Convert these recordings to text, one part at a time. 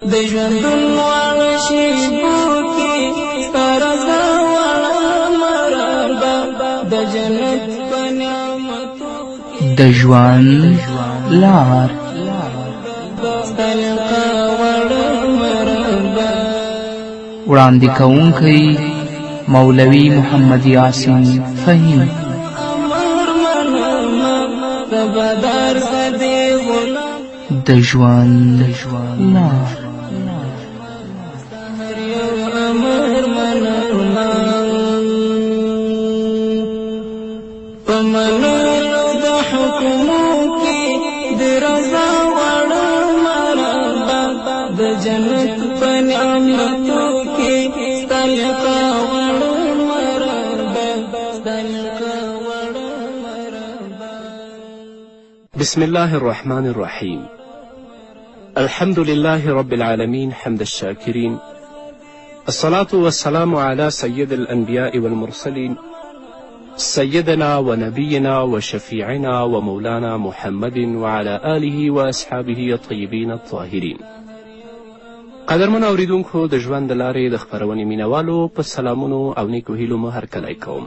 د ژوندون واړه شېبو کې ستا رضا واړه مرحبا د جنت په نعمتو کې د ژوند لار ستا لقا واړه مرحبا. وړاندې کوونکی مولوي محمد یاسین فهیم. امر منما ربدار سدي غلام د ژوند لار هر یو امر منما په منلو د حکمو کې د رضا واړه مرحبا د جنت په نعمتو کې ستا لقا واړه مرحبا ستا لقا واړه مرحبا. بسم الله الرحمن الرحيم. الحمد لله رب العالمين حمد الشاكرين، الصلاة والسلام على سيد الأنبياء والمرسلين سيدنا ونبينا وشفيعنا ومولانا محمد وعلى آله وأصحابه الطيبين الطاهرين. قدرمن اوریدونکو د ژوند د لارې د خپرونې مینوالو په سلامونو او نیکو هیلو مو هرکلی کوم.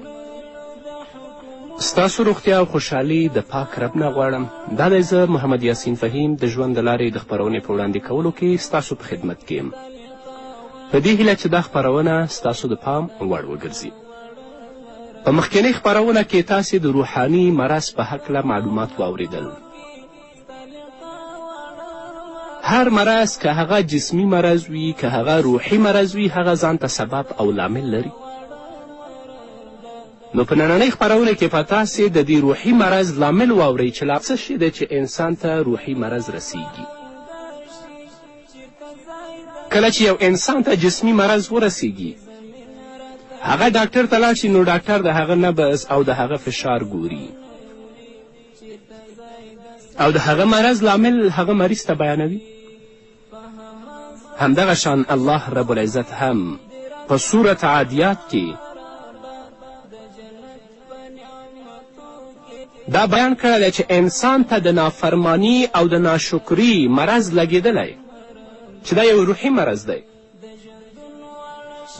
ستاسو روغتیا او خوشحالي د پاک رب نه غواړم. دا دی زه محمد یاسین فهیم د ژوند د لارې د خپرونې په وړاندې کولو کې ستاسو په خدمت کې یم، په دې هیله چې دا خپرونه ستاسو د پام وړ وګرځي. په مخکینۍ خپرونه کې تاسې د روحاني مرض په هکله معلومات واورېدل. هر مرض که هغه جسمی مرض وي که هغه روحي مرض وي هغه ځان ته سبب او لامل لري. نو په نننۍ خپرونه کې به تاسې د دې روحي مرض لامل واورئ چې څه شی دی چې انسان ته روحي مرض رسیږي. کله چې یو انسان ته جسمی مرض ورسیږي هغه ډاکټر ته لاړ شي نو ډاکټر د هغه نبض او د هغه فشار ګوري او د هغه مرض لامل هغه مریض ته بیانوي. همدغه شان الله رب العزت هم په سورة عادیات کې دا بیان کړی دی چې انسان ته د نافرمانی او د ناشکري مرض لګېدلی چې دا یو روحي مرض دی.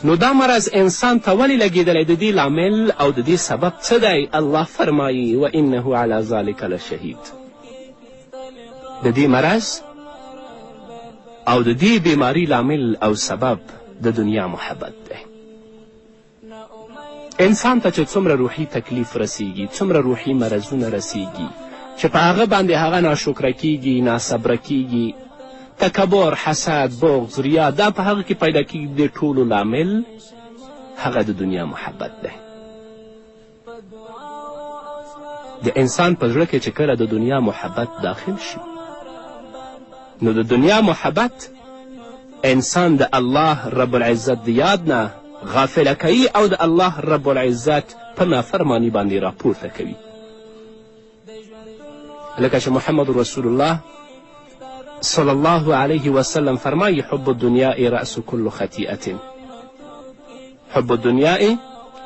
نو دا مرض انسان ته ولې لګېدلی د دې لامل او د دې سبب څه دی؟ الله فرمایي وانه علی ذلک لشهید. د دې مرض او د دې بیماری لامل او سبب د دنیا محبت دی. انسان ته چې څومره روحي تکلیف رسیږي څومره روحي مرضونه رسیږي چې په هغه باندې هغه ناشکره کیږي ناصبره کیږي تکبر حسد بغض ریا دا په هغه کې پیدا کیږي د ټولو لامل هغه د دنیا محبت دی. د انسان په زړه کې چې کله د دنیا محبت داخل شي نو د دنیا محبت انسان د الله رب العزت د یاد نه غافله کوي او د الله رب العزت په نافرمانی باندې راپورته کوي. لکه چې محمد رسول الله صلی الله علیه وسلم فرمایي حب الدنیا رأس کل خطیئة. حب الدنیا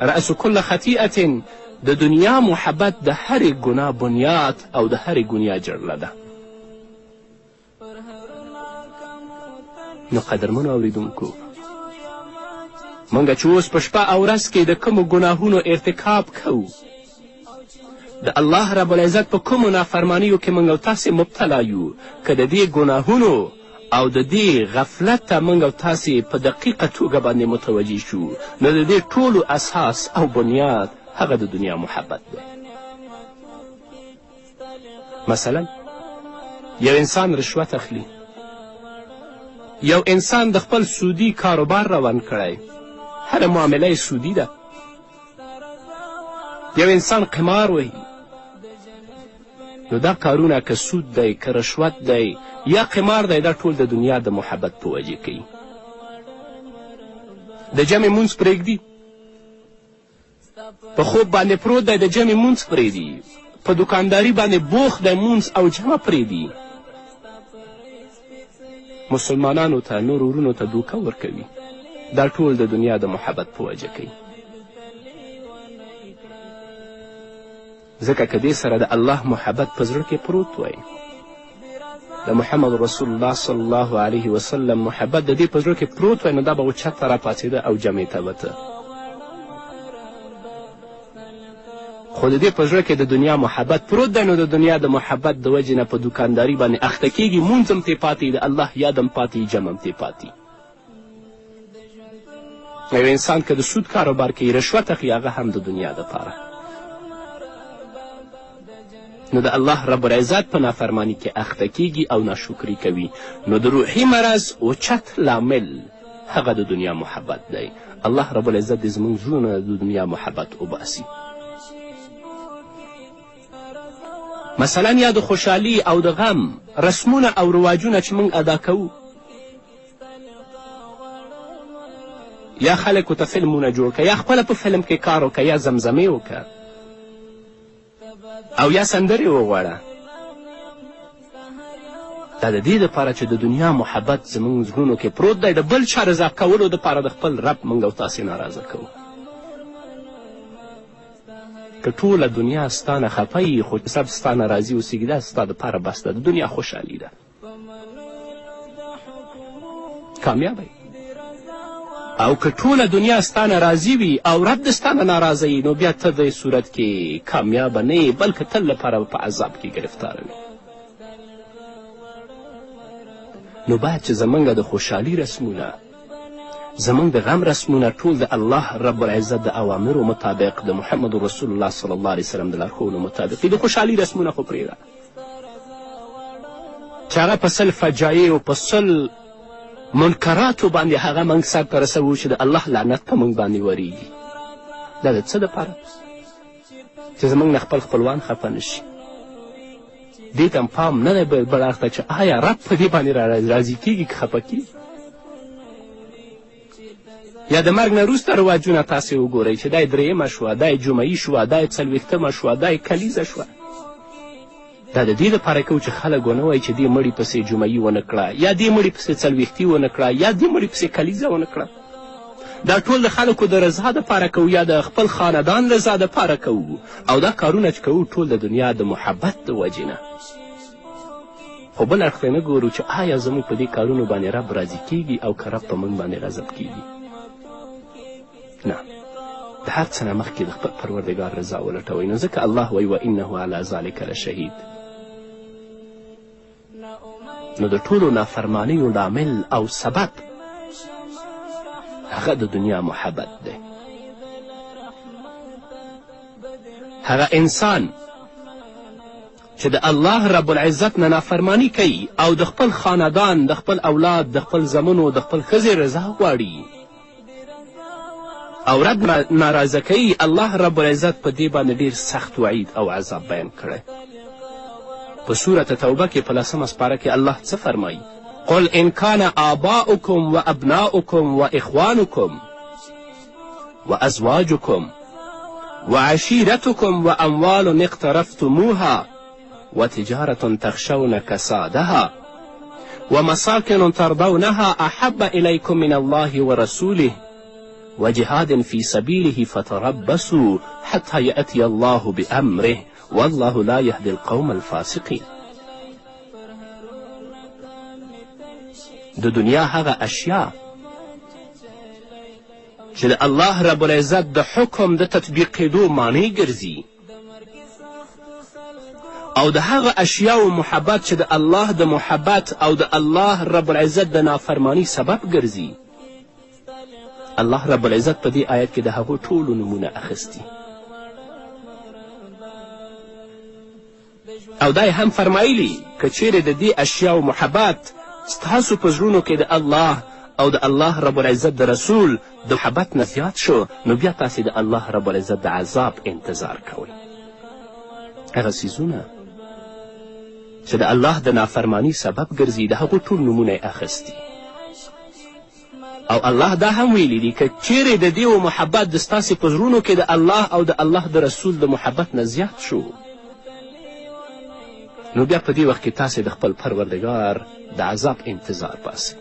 رأس کل خطیئة. د دنیا محبت د هرې ګناه بنیاد او د هرې ګناه جړله ده. نو قدرمنو اوریدونکو موږ چې اوس په شپه او ورځ کې د کومو ګناهونو ارتکاب کوو د الله رب العزت په کومو نافرمانیو کې موږ او تاسې مبتلا یو که د دې ګناهونو او د دې غفلت ته موږ او تاسې په دقیقه توګه باندې متوجه شو نو د دې ټولو اساس او بنیاد هغه د دنیا محبت دی. مثلا یو انسان رشوت اخلي، یو انسان د خپل سودی کاروبار روان کړی، هره معامله یې سودی ده. یو انسان قمار وهي، نو دا کارونه که سود دی که رشوت دی یا قمار دی دا ټول د دنیا د محبت په وجې کوي. د جمع مونځ پرېږدي، په خوب باندې پروت دی د جمع مونځ پرېږدي، په دکانداري باندې بوخت دی مونځ او جمع پرېږدي، مسلمانانو ته نور ورونو ته دوکه ورکوي. دا ټول د دنیا د محبت په وجه کوي. ځکه که دې سره د الله محبت په زړه کې پروت وای د محمد رسول الله صلی الله علیه وسلم محبت د دې په زړه کې پروت وی نو دا به اوچت ته راپاڅېده او جمعې ته وته. خو د دې په زړه کې د دنیا محبت پروت دی نو د دنیا د محبت د وجې نه په دوکانداري باندې اخته کېږي، مونځ هم ترې پاتې د الله یاد هم پاتې جمع هم ترې پاتې. یو انسان که د سود کاروبار کوي رشوت اخلي هغه هم د دنیا دپاره، نو د الله رب العزت په نافرمانی کې اخته کیږي او ناشکري کوي. نو د روحي مرض اوچت لامل هغه د دنیا محبت دی. الله رب العزت دې زموږ زړونه د دنیا محبت وباسي. مثلا یا د خوشحالي او د غم رسمونه او رواجونه چې موږ ادا کوو، یا خلکو ته فلمونه جوړ که، یا خپله په فلم کې کار وکړه، یا زمزمې وکړه او یا سندرې وغواړه. دا د دې دپاره چې د دنیا محبت زموږ زړونو کې پروت دی، د بل چا رضا کولو دپاره د خپل رب موږ او تاسې ناراضه کوو. که ټوله دنیا ستا نه خفه یي خو سب ستا نه راضي اوسېږي، دا ستا دپاره بس ده، د دنیا خوشحالي ده، کامیابی. او که ټوله دنیا ستا نه راضي وي او رب د ستا نه ناراضه یي نو بیا ته د صورت کې کامیابه نه یې، بلکې تل لپاره په عذاب کې ګرفتاره وي. نو باید چې زموږ د خوشحالي رسمونه، زموږ د غم رسمونه ټول د الله رب العزت د اوامرو مطابق، د محمد رسول الله صلی الله علیه وسلم د لارښوونو مطابق. د خوشحالي رسمونه خو پرېږده چې هغه په سل فجایع او په سل منکراتو باندې هغه موږ سرته رسوو چې د الله لعنت په موږ باندې وریږي. دا د څه دپاره؟ چې زموږ نه خپل خپلوان خفه نه شي. دې ته پام نه دی بل اړخ ته چې آیا رب په دې باندې راضي کېږي که خفه کېږي. یا د مرګ نه وروسته رواجونه تاسې وګورئ چې دا یې درېیمه شوه، دا یې جمعې شوه، دا یې څلوېښتمه شوه، دا یې کلیزه شوه. دا د دې دپاره کوو چې خلک ونه وایي چې دې مړي پسې جمعې ونه کړه، یا دې مړي پسې څلوېښتي ونه کړه، یا دې مړي پسې کلیزه ونه کړه. دا ټول د خلکو د رضا دپاره کوو یا د خپل خاندان رضا دپاره کوو، او دا کارونه چې کوو ټول د دنیا د محبت د وجې نه. خو بل اړخ ته نه ګورو چې آیا زموږ په دې کارونو باندې رب راضي کېږي او که رب په موږ باندې غضب کېږي. نه، د هر څه نه مخکې د خپل پروردګار رضا ولټوئ. نو ځکه الله وایي وانه علی ذلک لشهید. نو د ټولو نافرمانیو لامل او سبب هغه د دنیا محبت دی. هغه انسان چې د الله رب العزت نه نافرمانی کوي او د خپل خاندان، د خپل اولاد، د خپل زمنو، د خپل ښځې رضا غواړي او رب ناراضه کوي، الله رب العزت په دې باندې ډېر سخت وعید او عذاب بیان کړی. په سورة توبه کې په 10مه سپاره کې الله څه فرمایي؟ قل ان كان آباؤكم وأبناؤكم وإخوانكم وأزواجكم وعشيرتكم وأموال اقترفتموها وتجارة تخشون كسادها ومساكن ترضونها أحب إليكم من الله ورسوله وجهاد في سبيله فتربصوا حتى يأتي الله بأمره والله لا يهدي القوم الفاسقين. د دنیا هغه اشیا چې د الله رب العزت د حکم د تطبیقېدو معنی ګرځي، او د هغه اشیاو محبت چې د الله د محبت او د الله رب العزت د نافرمانی سبب ګرځي، الله رب العزت په دې آیت کې د هغو ټولو نومونه اخیستي. او دا هم فرمایلی که چیرې د دې اشیاو محبت ستاسو په زړونو کې د الله او د الله رب العزت د رسول د محبت نه زیات شو، نو بیا تاسې د الله رب العزت د عذاب انتظار کوئ. هغه څیزونه چې د الله د نافرمانی سبب ګرځي د هغو ټول نومونه یې اخیستي. او الله دا هم ویلی دي که چیرې د دې محبت د ستاسې په زړونو کې د الله او د الله د رسول د محبت نه زیات شو، نو بیا په دې وخت کې تاسې د خپل پروردګار د عذاب انتظار باسئ.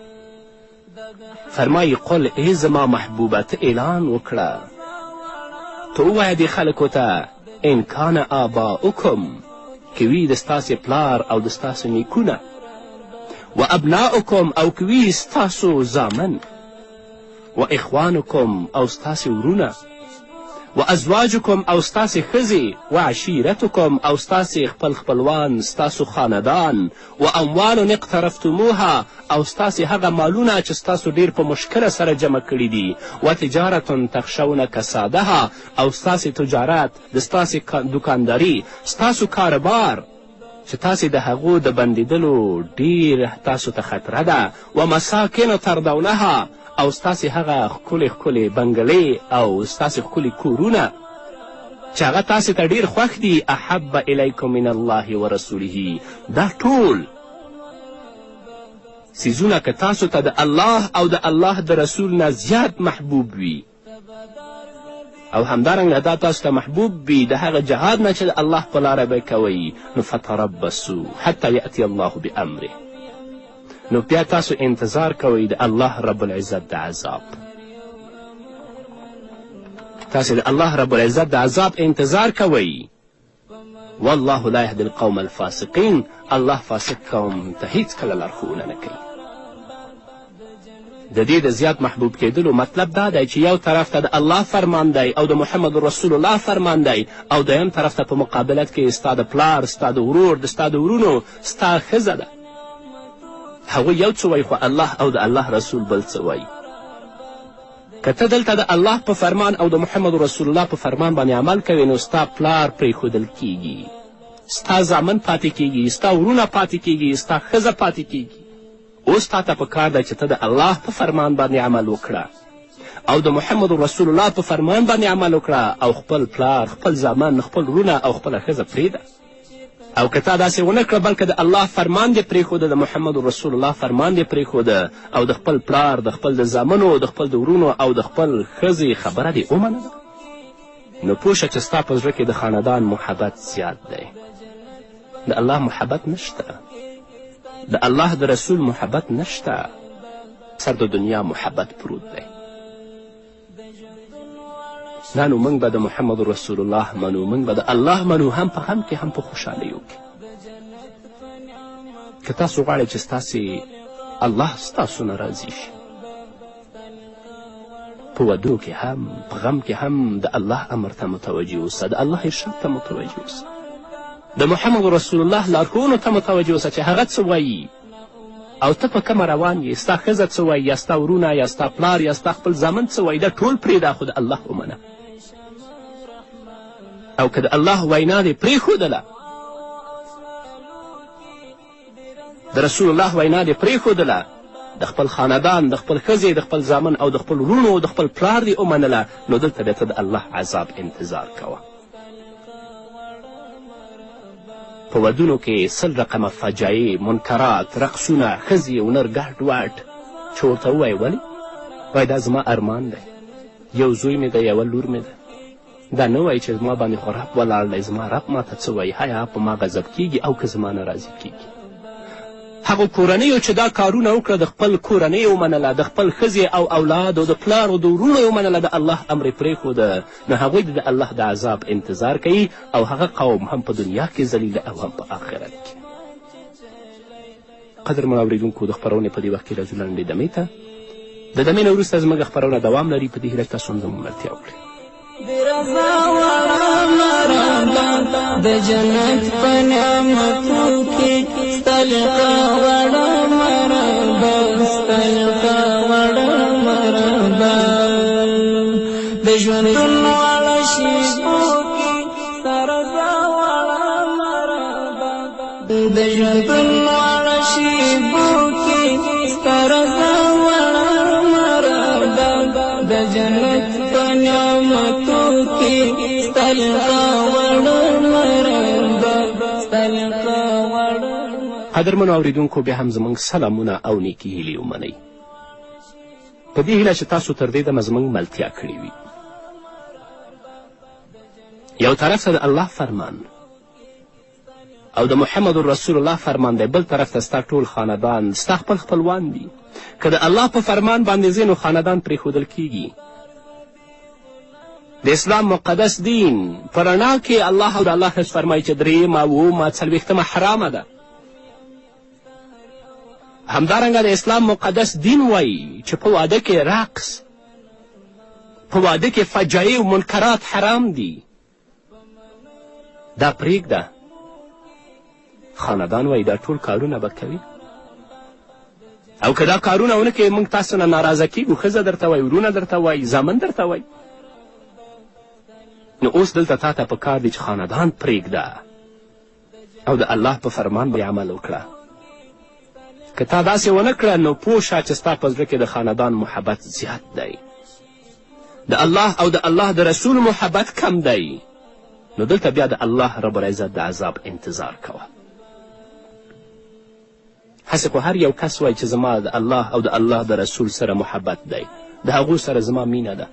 فرمایي قل ای زما محبوبه ته اعلان وکړه، ته ووایه دې خلکو ته ان کان آباؤکم، که وي د ستاسې پلار او د ستاسې نیکونه، و ابناؤکم او کوي ستاسو زامن و اخوانکم او ستاسې ورونه و ازواجکم او ستاسې ښځې و عشیرتکم او ستاسې خپل خپلوان ستاسو خاندان و اموال اقترفتموها او ستاسې هغه مالونه چې ستاسو ډیر په مشکله سره جمع کړي دي و تجارت تخشون کسادها او ستاسې تجارت د ستاسې دکانداري ستاسو کاروبار چې تاسې د هغو د بندېدلو ډیر تاسو ته خطره ده و مساکن تردونها او ستاسې هغه ښکلې ښکلې بنګلې او ستاسې ښکلي کورونه چې هغه تاسې ته ډېر خوښ دي احب الیکم من الله و رسوله دا ټول څیزونه که تاسو ته د الله او د الله د رسول نه زیات محبوب وي او همدارنګه دا تاسو ته محبوب وي د هغه جهاد نه چې د الله په لاره به کوئ نو فتربصوا حتی یأتی الله بامره نو بیا تاسو انتظار کوئ د الله رب العزت د عذاب تاسې د الله رب العزت د عذاب انتظار کوئ والله لا یهدي القوم الفاسقین الله فاسق قوم ته هیڅکله لارښوونه نه کوي د دې د زیات محبوب کېدلو مطلب دا دی چې یو طرف ته د الله فرمان دی او د محمد رسول الله فرمان دی او دویم طرف ته په مقابلت کې ستا د پلار ستا د ورور د ستا د ورونو ستا ښځه ده هغوی یو څه وایي خو الله او د الله رسول بل څه وایي که ته دلته د الله په فرمان او د محمد رسول الله په فرمان باندې عمل کوې نو ستا پلار پرېښودل کیږي ستا زامن پاتې کیږي ستا ورونه پاتې کیږي ستا ښځه پاتې کیږي اوس تا ته په کار دی چې ته د الله په فرمان باندې عمل وکړه او د محمد رسول الله په فرمان باندې عمل وکړه او خپل پلار خپل زامن خپل ورونه او خپله ښځه پرېږده او که تا داسې ونه کړه بلکې د الله فرمان دې پرېښوده د محمد رسول الله فرمان دې پرېښوده او د خپل پلار د خپل د زامنو د خپل د ورونو او د خپل ښځې خبره دې ومنله نو پوه شه چې ستا په زړه کې د خاندان محبت زیات دی د الله محبت نشته د الله د رسول محبت نشته سر د دنیا محبت پروت دی نه نو موږ به د محمد رسول الله منو موږ به د الله منو هم په غم کې هم په خوشحالیو کې که تاسو غواړئ چې ستاسې الله ستاسو نه راضي شي په ودو کې هم په غم کې هم د الله امر ته متوجه اوسه د الله ارشاد ته متوجه اوسه د محمد رسول الله لارښوونو ته متوجه اوسه چې هغه څه وایي او ته په کومه روان یې ستا ښځه څه وایي یا ستا ورونه یا ستا پلار یا ستا خپل زامن څه وایي دا ټول پرېږده خو د الله ومنه او که د الله وینا دې پرېښودله د رسول الله وینا دې پرېښودله د خپل خاندان د خپل ښځې د خپل زامن او د خپل ورونو د خپل پلار دې ومنله نو دلته بیا ته د الله عذاب انتظار کوه په ودونو کې 100 رقمه فجایع منکرات رقصونه ښځې او نر ګډ وډ چې ورته ووایي ولې وایي دا زما ارمان دی یو زوی مې دی یوه لور مې ده دا نه وایي چې زما باندې خو رب ولاړ دی زما رب ماته څه وایي هیا په ما غضب کیږي او که زما نه راضي کیږي هغو کورنیو چې دا کارونه وکړه د خپل کورنۍ یې ومنله د خپل ښځې او اولاد او د پلار او د ورونو یې ومنله د الله امر یې پرېښوده نو هغوی د الله د عذاب انتظار کوي او هغه قوم هم په دنیا کې ذلیله او هم په آخرت کې قدرمنو اورېدونکو د خپرونې په دې وخت کې راځو لنډې دمې ته د دمې نه وروسته زموږ خپرونه دوام لري په دې هیله تاسو هم زموږ ملتیا وکړئ د جنت په نعمتو کې ستلقا وړه مرحبا ستلقا وړه مرحبا د ژوندون واړه شېبو کې سترګا وړه مرحبا د ژوندون واړه شېبو کې سترګا وړه مرحبا د جنت په نعمتو کې ستلقا وړه مرحبا ستلقا وړه. قدرمنو اورېدونکو بیا هم زموږ سلامونه او نیکې هیلې ومنئ په دې هیله چې تاسو تر دې دمه زموږ ملتیا کړې وي یو طرف ته د الله فرمان او د محمد رسول الله فرمان دی بل طرف ته ستا ټول خاندان ستا خپل خپلوان دي که د الله په فرمان باندې ځې نو خاندان پرېښودل کیږي د اسلام مقدس دین په رڼا کې الله او د الله رسول فرمایي چې 3 اوومه 40 حرامه ده همدارنګه د اسلام مقدس دین وایي چې په واده کې رقص، په واده کې فجایع و منکرات حرام دي. دا پرېږده. خاندان وایي دا ټول کارونه به کوي، او که دا کارونه ونه کوي موږ تاسو نه ناراضه کیږو. ښځه درته وایي، ورونه درته وایي، زامن درته وایي. نو اوس دلته تا ته پکار دی چې خاندان پرېږده او د الله په فرمان باندې عمل وکړه. که تا داسې ونه کړه نو پوه شه چې ستا په زړه کې د خاندان محبت زیات دی، د الله او د الله د رسول محبت کم دی. نو دلته بیا د الله رب العزت د عذاب انتظار کوه. هسې خو هر یو کس وایي چې زما د الله او د الله د رسول سره محبت دی، د هغو سره زما مینه ده.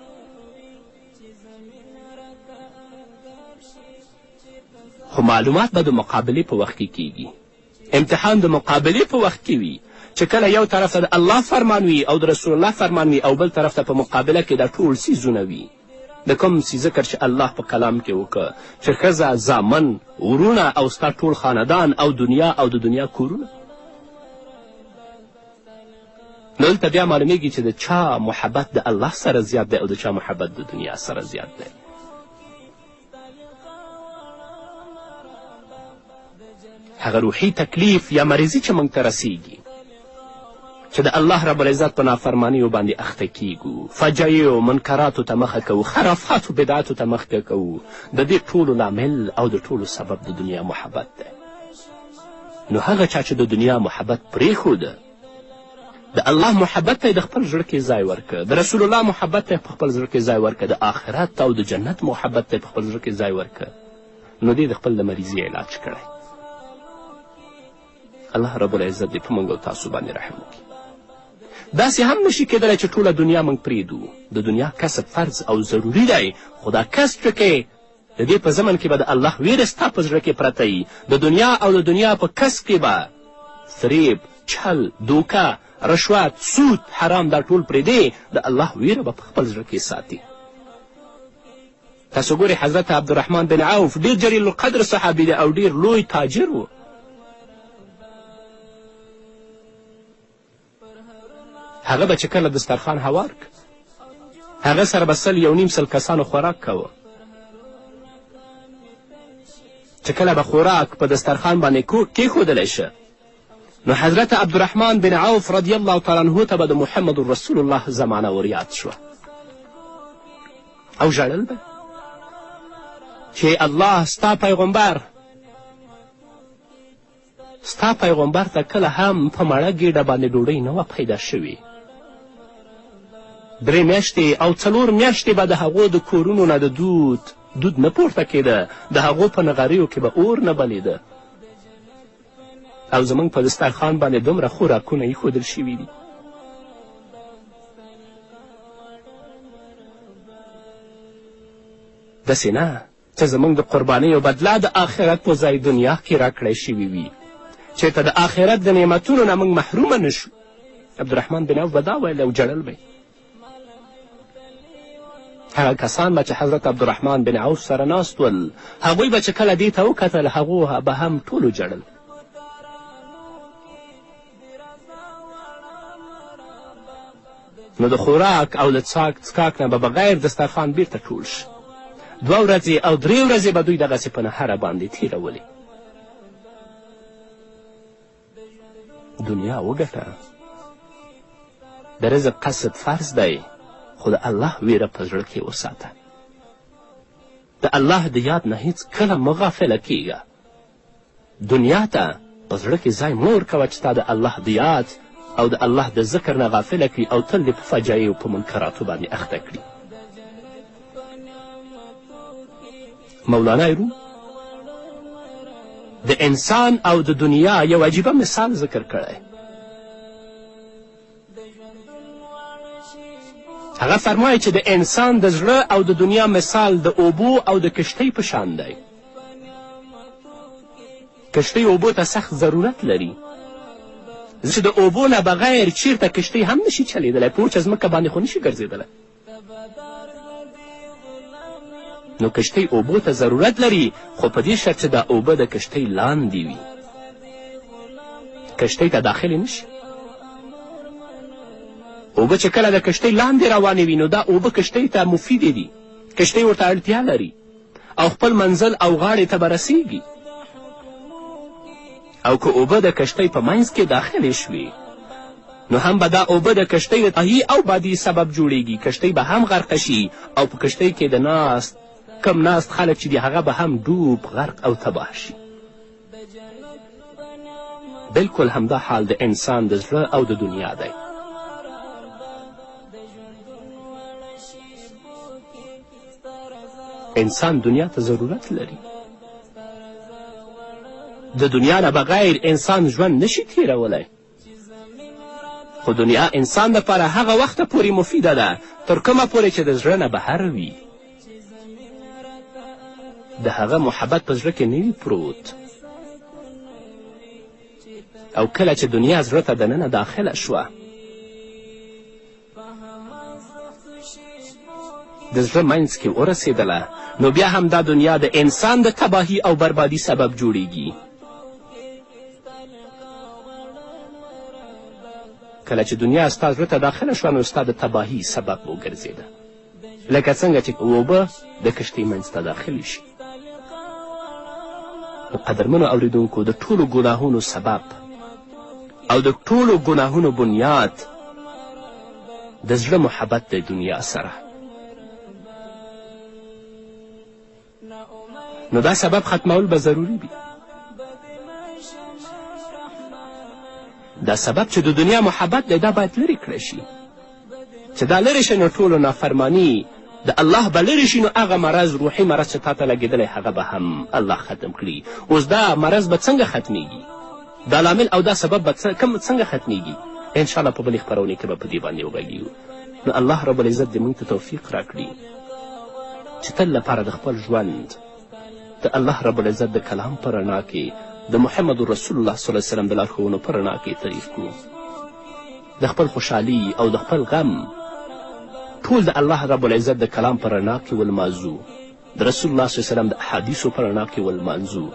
خو معلومات به د مقابلې په وخت کې کیږي. امتحان د مقابلې په وخت کې وي چې کله یو طرف ته د الله فرمان وي او د رسول الله فرمان وي او بل طرف ته په مقابله کې دا ټول څیزونه وي. د کوم څه ذکر چې الله په کلام کې وکړه چې ښځه، زامن، ورونه او ستا ټول خاندان او دنیا او د دنیا کورونه. نو دلته بیا معلومیږي چې د چا محبت د الله سره زیات دی او د چا محبت د دنیا سره زیات دی. هغه روحي تکلیف یا مریضي چې موږ ته رسیږي چې د الله رب العزت په نافرمانیو باندې اخته کیږو، فجایعو منکراتو ته مخه کوو، خرافاتو بدعاتو ته مخه کوو، د دې ټولو لامل او د ټولو سبب د دنیا محبت دی. نو هغه چا چې د دنیا محبت پرېښوده، د الله محبت ته یې د خپل زړه کې ځای ورکړه، د رسول الله محبت ته یې په خپل زړه کې ځای ورکړه، د آخرت او د جنت محبت ته یې په خپل زړه کې ځای ورکړه، نو دې د خپل د مریضي علاج کړی. الله رب العزت دې په موږ او تاسو باندې رحم وکړي. داسې هم نشي کېدلی چې ټوله دنیا موږ پرېږدو. د دنیا کسب فرض او ضروري دی، خو دا کسب چې کوې د دې په زمن کې به د الله ویره ستا په زړه کې پرته وي. د دنیا او د دنیا په کسب کې به فریب، چل، دوکه، رشوت، سود، حرام دا ټول پرېږدې، د الله ویره به په خپل زړه کې ساتي. تاسو ګورئ حضرت عبدالرحمن بن عوف ډېر جلیل القدر صحابي دی او ډېر لوی تاجر و. هغه به چې کله دسترخوان هوار که، هغه سره به 100 کسانو خوراک کوه. چې کله به خوراک په دسترخوان باندې کېښودلی شه نو حضرت عبدالرحمن بن عوف رضی الله تعالی عنه ته به د محمد رسول الله زمانه وریاد شوه او ژړل به چې الله ستا پیغمبر ته کله هم په مړه ګېډه باندې ډوډۍ نه وه پیدا شوې. 3 میاشتې او 4 میاشتې به د هغو د کورونو نه د دود نه پورته کېده، د هغو په نغریو کې به اور نه بلیده، او زموږ په دسترخوان باندې دومره خوراکونه ایښودل شوي دي. داسې نه چې زموږ د قربانیو بدله د آخرت په ځای دنیا کې راکړی شوي وي، چېرته د آخرت د نعمتونو نه موږ محرومه نه شو. عبدالرحمن بن عوف به دا ویل او ژړل به. هغه کسان به چې حضرت عبدالرحمن بن عوف سره ناست ول، هغوی به چې کله دې ته وکتل هغو به هم ټولو ژړل. نو د خوراک او د څښاک نه به بغیر دسترخوان بیرته ټول شي. 2 ورځې او 3 ورځې به دوی دغسې په نهره باندې تېرولې. دنیا وګټه، د رزق قصد فرض دی، خو د الله ویره په زړه کې وساته. د الله د یاد نه هیڅ کله مه غافله کیږه. دنیا ته په زړه کې ځای مه ورکوه چې تا د الله د یاد او د الله د ذکر نه غافله کړي او تل دې په فجایعو په منکراتو باندې اخته کړي. مولانا روم د انسان او د دنیا یو عجیبه مثال ذکر کړی. هغه فرمایي چې د انسان د زړه او د دنیا مثال د اوبو او د کشتۍ په شان دی. کشتۍ اوبو ته سخت ضرورت لري، چې د اوبو نه بغیر چیرته کشتۍ هم نشي چلیدلی، په وچه ځمکه باندې خو نشي ګرځېدلی. نو کشتۍ اوبو ته ضرورت لري، خو په دې شرط چې دا اوبه د کشتۍ لاندې وي، کشتۍ ته داخلې نشي. اوبه چې کله د کشتۍ لاندې روانې وي نو دا اوبه کشتۍ ته مفیدې دي، کشتۍ ورته اړتیا لري او خپل منزل او غاړې ته به رسیږي. او که اوبه د کشتۍ په منځ کې داخلې شوې نو هم به دا اوبه د کشتۍ د تباهي او بادي سبب جوړیږي، کشتۍ به هم غرقه شي او په کشتۍ کې د کم ناست خلک چې دي هغه به هم ډوب غرق او تباه شي. بلکل همدا حال د انسان د زړه او د دنیا دی. انسان دنیا ته ضرورت لري. د دنیا نه بغیر انسان ژوند نشي تیرولی، خو دنیا انسان دپاره هغه وخته پورې مفیده ده تر کومه پورې چې د زړه نه بهر وي، د هغه محبت په زړه کې نه وي پروت. او کله چې دنیا زړه ته دننه داخله شوه د زړه منځ کې ورسېدله نو بیا هم دا دنیا د انسان د تباهي او بربادي سبب جوړیږي. کله چې دنیا ستا زړه ته داخله شوه نو ستا د تباهي سبب وګرځېده، لکه څنګه چې اوبه د کشتۍ منځ ته داخلې شي. نو قدرمنو اوریدونکو د ټولو ګناهونو سبب او د ټولو ګناهونو بنیاد د زړه محبت د دنیا سره. نو دا سبب ختمول به ضروري وي. دا سبب چې د دنیا محبت دی دا باید لرې کړی شي. چې دا لرې شي نو ټولو نافرمانی د الله به لرې شي، نو هغه مرض روحي مرض چې تا ته لګېدلی هغه به هم الله ختم کړي. اوس دا مرض به څنګه ختمیږي؟ دا لامل او دا سبب به څنګه ختمیږي؟ انشاءالله په بلې خپرونې کې به په دې باندې وغږیږو. نو الله رب العزت دې موږ ته توفیق راکړي چې تل لپاره د خپل ژوند د الله رب العزت د کلام په رڼا کې د محمد رسول الله صلی الله علیه وسلم د لارښوونو په رڼا کې تعریف کړو. د خپل خوشحالي او د خپل غم ټول د الله رب العزت د کلام په رڼا کې ولمانځو، د رسول الله صلی الله علیه وسلم د احادیثو په رڼا کې ولمانځو.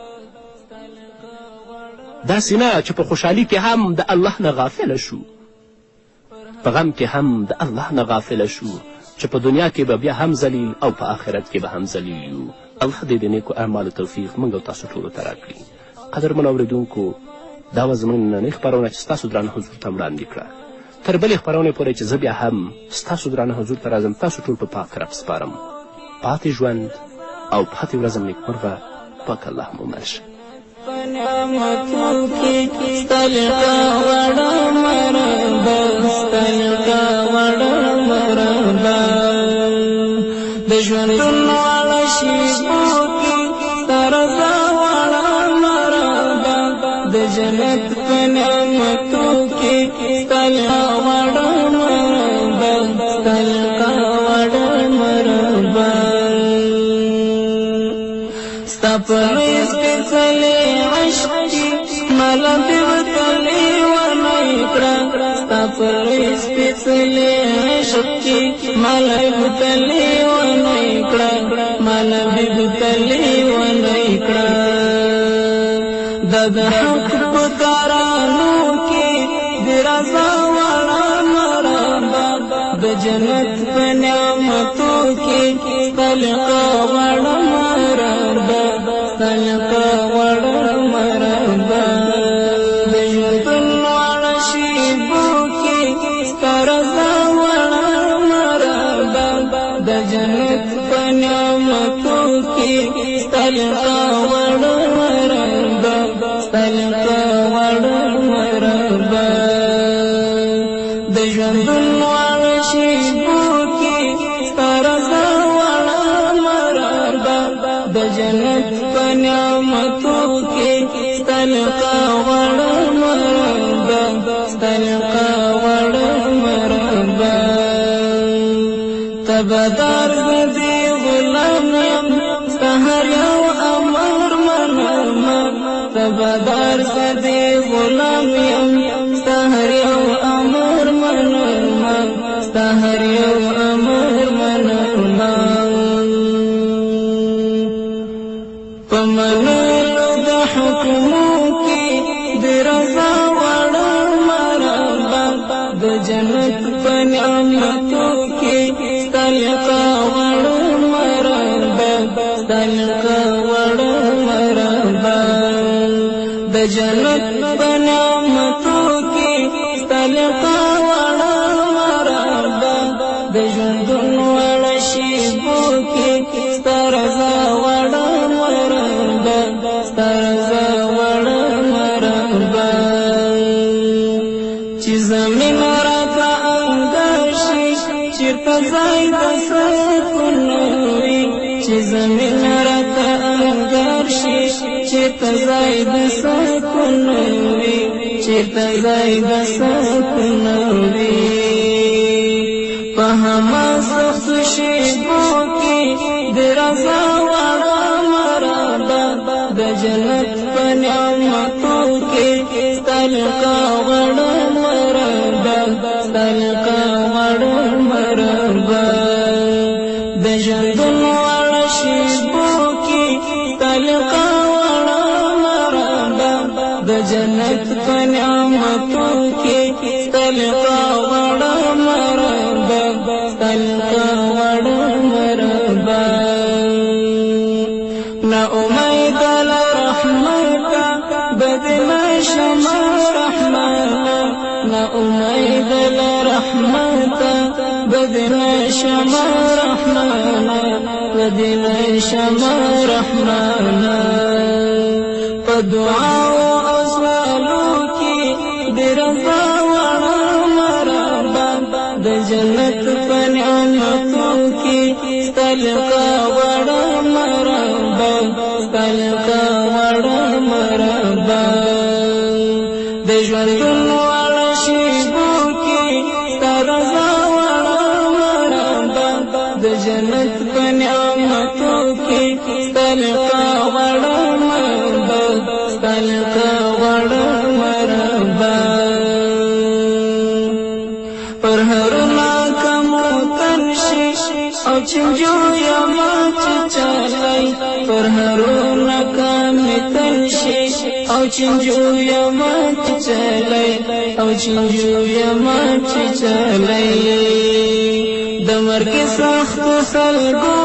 داسې نه چې په خوشحالي کې هم د الله نه غافله شو، په غم کې هم د الله نه غافله شو، چې په دنیا کې به بیا هم ذلیل او په آخرت کې به هم ذلیل یو. الله دې د نیکو اعمالو توفیق موږ او تاسو ټولو ته راکړي. قدرمنو اورېدونکو، دا وه زموږ نننۍ خپرونه چې ستاسو درانه حضور ته وړاندې کړه. تر بلې خپرونې پورې چې زه بیا هم ستاسو درانه حضور ته راځم، تاسو ټول په پاک رب سپارم. پاتې ژوند او پاتې ورځم نیکمرغه. پاک الله مو مل شه. د ژوندون واړه شېبو کې ستا رضا واړه مرحبا، د جنت په نعمتو کې ستا لقا واړه مرحبا، ستا لقا واړه مرحبا. ستا په لوی سپېڅلي عشق کې مالا بېوتلې ورنۍ کړه، ستا په لوی سپېڅلي عشق کې مالا بېوتلې ونۍ کړه، مالا بېوتلې ونۍ کړه. دا د حق په ترانو کې د رضا واړه مرحبا، د جنت په نعمتو کې ستا لقا واړه مرحبا، ستا لقا واړه مرحبا. د ژوندون واړه شېبو کې ستا رضا واړه مرحبا، د جنت په نعمتو کې ستا لقا واړه مرحبا، ستا لقا واړه مرحبا. د ژوندون واړه شېبو کې ستا رضا واړه مرحبا، د جنت په نعمتو کې ستا لقا واړه مرحبا، ستا لقا واړه مرحبا. تبدار زدی غلام یم ستا هر یو امر منما، تبدار زدی غلام یم ستا هر یو امر منما، ستا هر یو امر منما. په منلو د حکمو کې د رضا واړه مرحبا، د جنت په نعمتو کی ستلقا وڑا مرحبا ستلقا وڑا مرحبا د جنت په نعمتو کی ستلقا وڑا مرحبا د ژوندون وړه شیبو کی سترزا وڑا مرحبا سترزا وڑا مرحبا چې زمین راته انګار شي چېرته ځای د سکون وي چې زمین راته انګار شي چېرته ځای د سکون وي چېرته ځای د سکون وي په هما سخت شیبو کې د رضا وړه مرحبا د جنت په نعمتو کې ستلقا وړه مرحبا ستلقا وړه مرحبا د ژوندون وړه شیبو کې ستلقا وړه مرحبا د جنت په نعمتو کې ستلقا وړه مرحبا ستلقا وړه مرحبا نا امید لرحمتا بدنا شما رحمتا نا امید لرحمتا بدنا شما رحمتا بدنا شما رحمتا فدعا و اسوالو کی درضا وڑا مرحبا د جنت په نعمتو کی ستلقا وڑا مرحبا ستلقا وڑا مرحبا د ژوندون وړه شیبو کی سترزا وڑا مرحبا د جنت په نعمتو کی ستلقا وڑا مرحبا ستلقا وڑا مرحبا پر هرنا کمو تنشی او چنجو یما چچالی پر هرنا کم تنشی او چنجو یما چچالی او چنجو یما چچالی د مرګ سخت سلګو